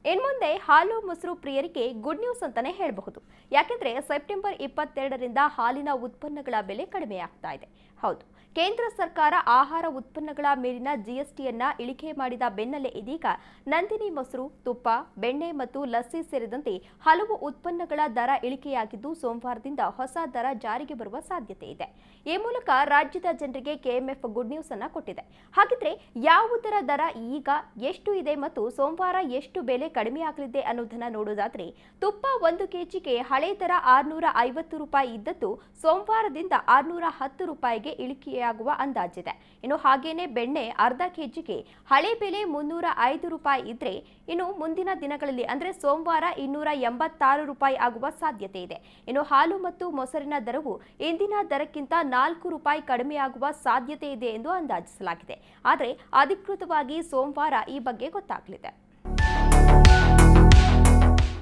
ಇನ್ಮುಂದೆ ಹಾಲು ಮೊಸರು ಪ್ರಿಯರಿಗೆ ಗುಡ್ ನ್ಯೂಸ್ ಅಂತಾನೆ ಹೇಳಬಹುದು. ಯಾಕೆಂದ್ರೆ ಸೆಪ್ಟೆಂಬರ್ 22ರಿಂದ ಹಾಲಿನ ಉತ್ಪನ್ನಗಳ ಬೆಲೆ ಕಡಿಮೆಯಾಗ್ತಾ ಇದೆ. ಹೌದು, ಕೇಂದ್ರ ಸರ್ಕಾರ ಆಹಾರ ಉತ್ಪನ್ನಗಳ ಮೇಲಿನ ಜಿಎಸ್ಟಿಯನ್ನ ಇಳಿಕೆ ಮಾಡಿದ ಬೆನ್ನಲ್ಲೇ ಇದೀಗ ನಂದಿನಿ ಮೊಸರು, ತುಪ್ಪ, ಬೆಣ್ಣೆ ಮತ್ತು ಲಸ್ಸಿ ಸೇರಿದಂತೆ ಹಲವು ಉತ್ಪನ್ನಗಳ ದರ ಇಳಿಕೆಯಾಗಿದ್ದು ಸೋಮವಾರದಿಂದ ಹೊಸ ದರ ಜಾರಿಗೆ ಬರುವ ಸಾಧ್ಯತೆ ಇದೆ. ಈ ಮೂಲಕ ರಾಜ್ಯದ ಜನರಿಗೆ ಕೆಎಂಎಫ್ ಗುಡ್ ನ್ಯೂಸ್ ಅನ್ನ ಕೊಟ್ಟಿದೆ. ಹಾಗಿದ್ರೆ ಯಾವುದರ ದರ ಈಗ ಎಷ್ಟು ಇದೆ ಮತ್ತು ಸೋಮವಾರ ಎಷ್ಟು ಬೆಲೆ ಕಡಿಮೆಯಾಗಲಿದೆ ಅನ್ನೋದನ್ನ ನೋಡೋದಾದ್ರೆ, ತುಪ್ಪ 1 ಕೆಜಿಗೆ ಹಳೆ ದರ 650 ರೂಪಾಯಿ ಇದ್ದದ್ದು ಸೋಮವಾರದಿಂದ 610 ರೂಪಾಯಿಗೆ ಇಳಿಕೆಯಾಗುವ ಅಂದಾಜಿದೆ. ಇನ್ನು ಹಾಗೇನೆ ಬೆಣ್ಣೆ ಅರ್ಧ ಕೆಜಿಗೆ ಹಳೆ ಬೆಲೆ 305 ರೂಪಾಯಿ ಇದ್ರೆ ಇನ್ನು ಮುಂದಿನ ದಿನಗಳಲ್ಲಿ ಅಂದ್ರೆ ಸೋಮವಾರ 286 ರೂಪಾಯಿ ಆಗುವ ಸಾಧ್ಯತೆ ಇದೆ. ಇನ್ನು ಹಾಲು ಮತ್ತು ಮೊಸರಿನ ದರವು ಇಂದಿನ ದರಕ್ಕಿಂತ 4 ರೂಪಾಯಿ ಕಡಿಮೆಯಾಗುವ ಸಾಧ್ಯತೆ ಇದೆ ಎಂದು ಅಂದಾಜಿಸಲಾಗಿದೆ. ಆದರೆ ಅಧಿಕೃತವಾಗಿ ಸೋಮವಾರ ಈ ಬಗ್ಗೆ ಗೊತ್ತಾಗಲಿದೆ.